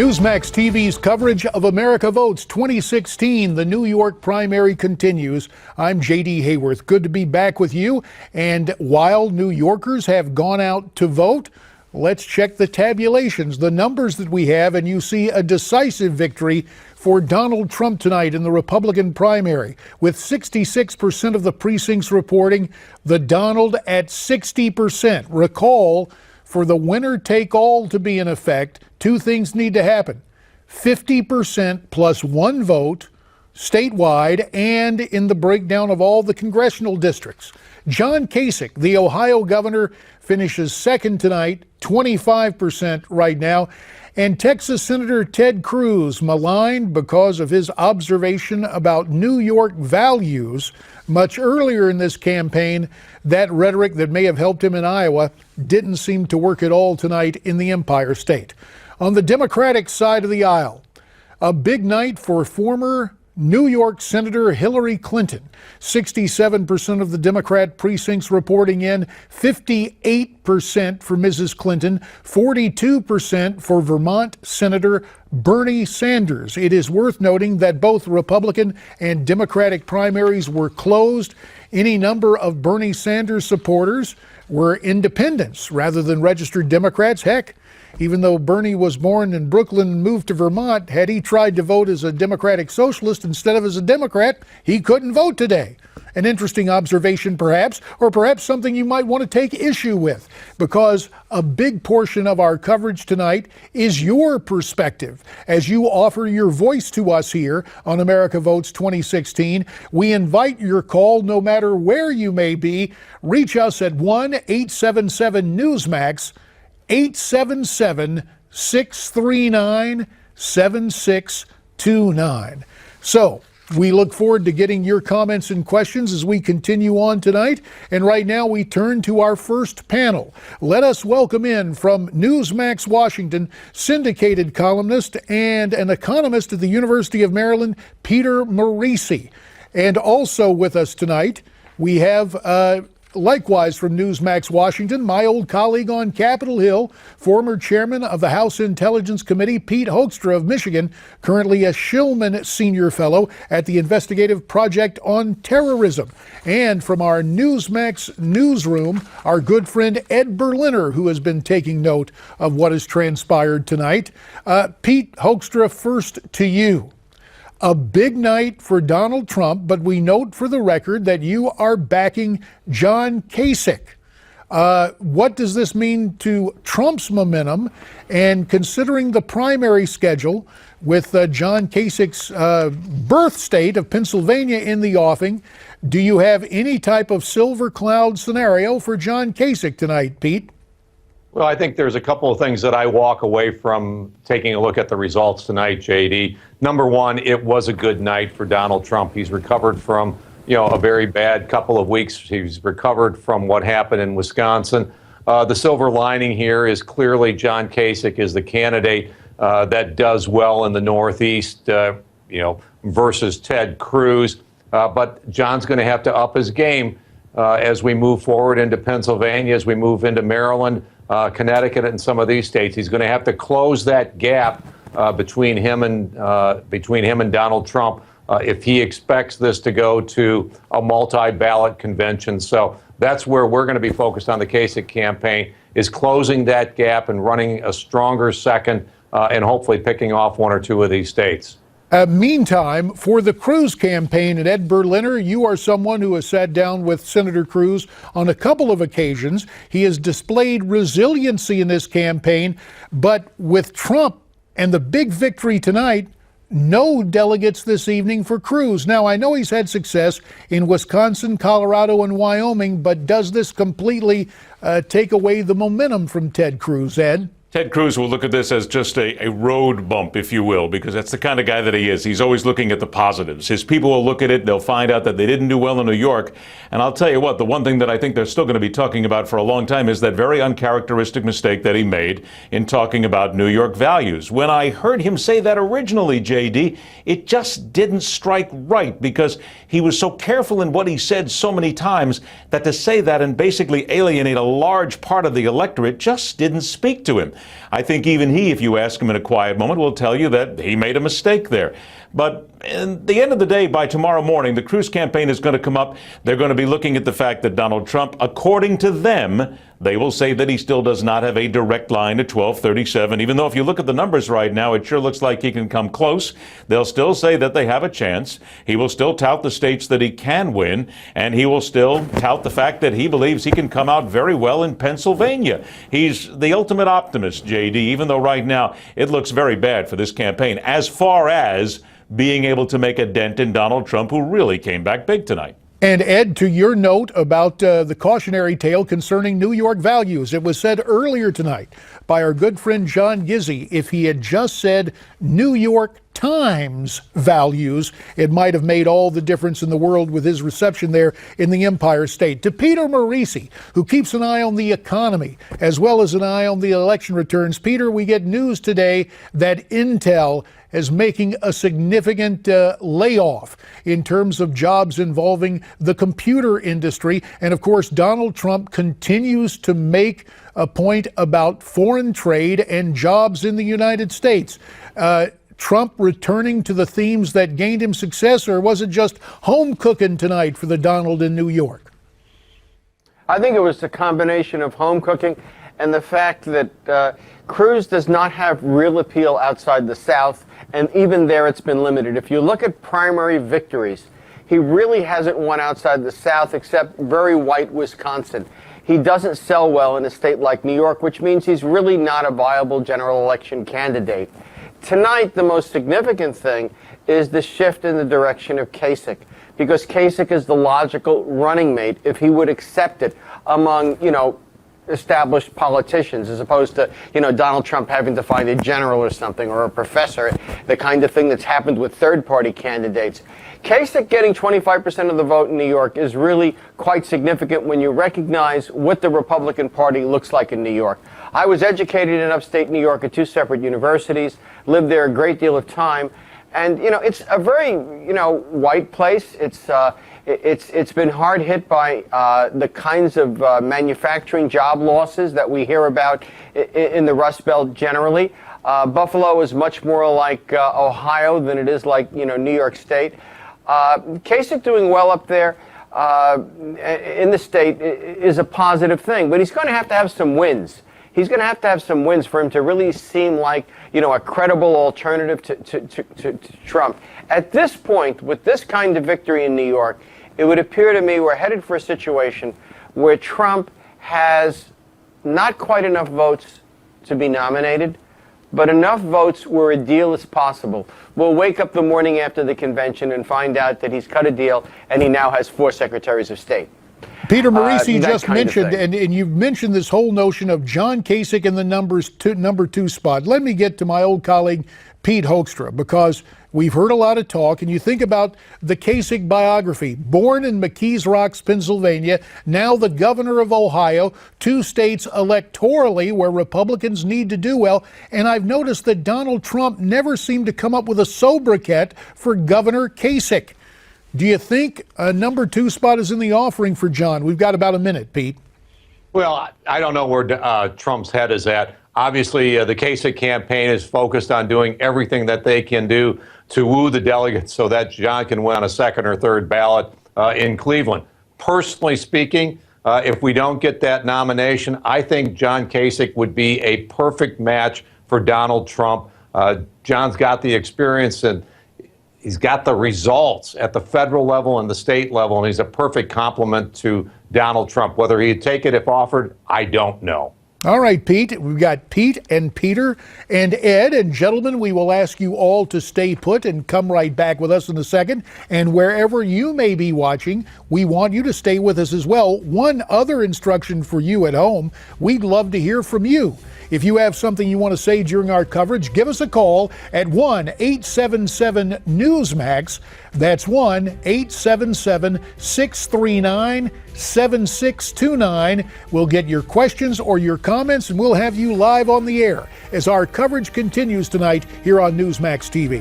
Newsmax TV's coverage of America Votes 2016, the New York primary continues. I'm J.D. Hayworth. Good to be back with you. And while New Yorkers have gone out to vote, let's check the tabulations, the numbers that we have, and you see a decisive victory for Donald Trump tonight in the Republican primary, with 66% of the precincts reporting the Donald at 60%. Recall, for the winner-take-all to be in effect, two things need to happen: 50% plus one vote statewide and in the breakdown of all the congressional districts. John Kasich, the Ohio governor, finishes second tonight, 25% right now. And Texas Senator Ted Cruz, maligned because of his observation about New York values much earlier in this campaign. That rhetoric that may have helped him in Iowa didn't seem to work at all tonight in the Empire State. On the Democratic side of the aisle, a big night for former New York Senator Hillary Clinton. 67% of the Democrat precincts reporting in, 58% for Mrs. Clinton, 42% for Vermont Senator Bernie Sanders. It is worth noting that both Republican and Democratic primaries were closed. Any number of Bernie Sanders supporters were independents rather than registered Democrats. Heck, even though Bernie was born in Brooklyn and moved to Vermont, had he tried to vote as a Democratic Socialist instead of as a Democrat, he couldn't vote today. An interesting observation, perhaps, or perhaps something you might want to take issue with, because a big portion of our coverage tonight is your perspective. As you offer your voice to us here on America Votes 2016, we invite your call no matter where you may be. Reach us at 1-877-NEWSMAX, 877-639-7629. So, we look forward to getting your comments and questions as we continue on tonight. And right now we turn to our first panel. Let us welcome in from Newsmax Washington, syndicated columnist and an economist at the University of Maryland, Peter Morici. And also with us tonight, we have likewise from Newsmax Washington, my old colleague on Capitol Hill, former chairman of the House Intelligence Committee, Pete Hoekstra of Michigan, currently a Shillman Senior Fellow at the Investigative Project on Terrorism. And from our Newsmax newsroom, our good friend Ed Berliner, who has been taking note of what has transpired tonight. Pete Hoekstra, first to you. A big night for Donald Trump, but we note for the record that you are backing John Kasich. What does this mean to Trump's momentum? And considering the primary schedule with John Kasich's birth state of Pennsylvania in the offing, do you have any type of silver cloud scenario for John Kasich tonight, Pete? Well, I think there's a couple of things that I walk away from taking a look at the results tonight, JD. Number one, it was a good night for Donald Trump. He's recovered from, a very bad couple of weeks. He's recovered from what happened in Wisconsin. The silver lining here is clearly John Kasich is the candidate that does well in the Northeast, versus Ted Cruz. But John's going to have to up his game as we move forward into Pennsylvania, as we move into Maryland, Connecticut, and some of these states. He's going to have to close that gap between him and Donald Trump if he expects this to go to a multi-ballot convention. So that's where we're going to be focused on the Kasich campaign, is closing that gap and running a stronger second and hopefully picking off one or two of these states. Meantime, for the Cruz campaign, and Ed Berliner, you are someone who has sat down with Senator Cruz on a couple of occasions. He has displayed resiliency in this campaign, but with Trump and the big victory tonight, no delegates this evening for Cruz. Now, I know he's had success in Wisconsin, Colorado, and Wyoming, but does this completely take away the momentum from Ted Cruz, Ed? Ted Cruz will look at this as just a road bump, if you will, because that's the kind of guy that he is. He's always looking at the positives. His people will look at it. They'll find out that they didn't do well in New York. And I'll tell you what, the one thing that I think they're still going to be talking about for a long time is that very uncharacteristic mistake that he made in talking about New York values. When I heard him say that originally, JD, it just didn't strike right, because he was so careful in what he said so many times that to say that and basically alienate a large part of the electorate just didn't speak to him. I think even he, if you ask him in a quiet moment, will tell you that he made a mistake there. But at the end of the day, by tomorrow morning, the Cruz campaign is going to come up. They're going to be looking at the fact that Donald Trump, according to them, they will say that he still does not have a direct line to 1237, even though if you look at the numbers right now, it sure looks like he can come close. They'll still say that they have a chance. He will still tout the states that he can win, and he will still tout the fact that he believes he can come out very well in Pennsylvania. He's the ultimate optimist, JD, even though right now it looks very bad for this campaign as far as being able to make a dent in Donald Trump, who really came back big tonight. And Ed, to your note about the cautionary tale concerning New York values, it was said earlier tonight by our good friend John Gizzi, if he had just said New York Times values, it might have made all the difference in the world with his reception there in the Empire State. To Peter Morici, who keeps an eye on the economy as well as an eye on the election returns. Peter, we get news today that Intel is making a significant layoff in terms of jobs involving the computer industry. And of course, Donald Trump continues to make a point about foreign trade and jobs in the United States. Trump returning to the themes that gained him success, or was it just home cooking tonight for the Donald in New York? I think it was a combination of home cooking and the fact that Cruz does not have real appeal outside the South, and even there it's been limited. If you look at primary victories, he really hasn't won outside the South except very white Wisconsin. He doesn't sell well in a state like New York, which means he's really not a viable general election candidate. Tonight, the most significant thing is the shift in the direction of Kasich, because Kasich is the logical running mate if he would accept it among, established politicians, as opposed to, Donald Trump having to find a general or something, or a professor, the kind of thing that's happened with third-party candidates. Kasich getting 25% of the vote in New York is really quite significant when you recognize what the Republican Party looks like in New York. I was educated in upstate New York at two separate universities, lived there a great deal of time, and it's a very white place. It's been hard hit by the kinds of manufacturing job losses that we hear about in the Rust Belt generally. Buffalo is much more like Ohio than it is like New York State. Kasich doing well up there in the state is a positive thing, but he's going to have some wins. He's going to have some wins for him to really seem like, a credible alternative to Trump. At this point, with this kind of victory in New York, it would appear to me we're headed for a situation where Trump has not quite enough votes to be nominated, but enough votes where a deal is possible. We'll wake up the morning after the convention and find out that he's cut a deal and he now has 4 secretaries of state. Peter Morici just mentioned, and you've mentioned this whole notion of John Kasich in the number 2 spot. Let me get to my old colleague, Pete Hoekstra, because we've heard a lot of talk, and you think about the Kasich biography. Born in McKees Rocks, Pennsylvania, now the governor of Ohio, 2 states electorally where Republicans need to do well. And I've noticed that Donald Trump never seemed to come up with a sobriquet for Governor Kasich. Do you think a number 2 spot is in the offering for John? We've got about a minute, Pete. Well, I don't know where Trump's head is at. Obviously, the Kasich campaign is focused on doing everything that they can do to woo the delegates so that John can win on a second or third ballot in Cleveland. Personally speaking, if we don't get that nomination, I think John Kasich would be a perfect match for Donald Trump. John's got the experience and he's got the results at the federal level and the state level, and he's a perfect complement to Donald Trump. Whether he'd take it if offered, I don't know. All right, Pete. We've got Pete and Peter and Ed. And gentlemen, we will ask you all to stay put and come right back with us in a second. And wherever you may be watching, we want you to stay with us as well. One other instruction for you at home, we'd love to hear from you. If you have something you want to say during our coverage, give us a call at 1-877-Newsmax. That's 1-877-639-7629. We'll get your questions or your comments, and we'll have you live on the air as our coverage continues tonight here on Newsmax TV.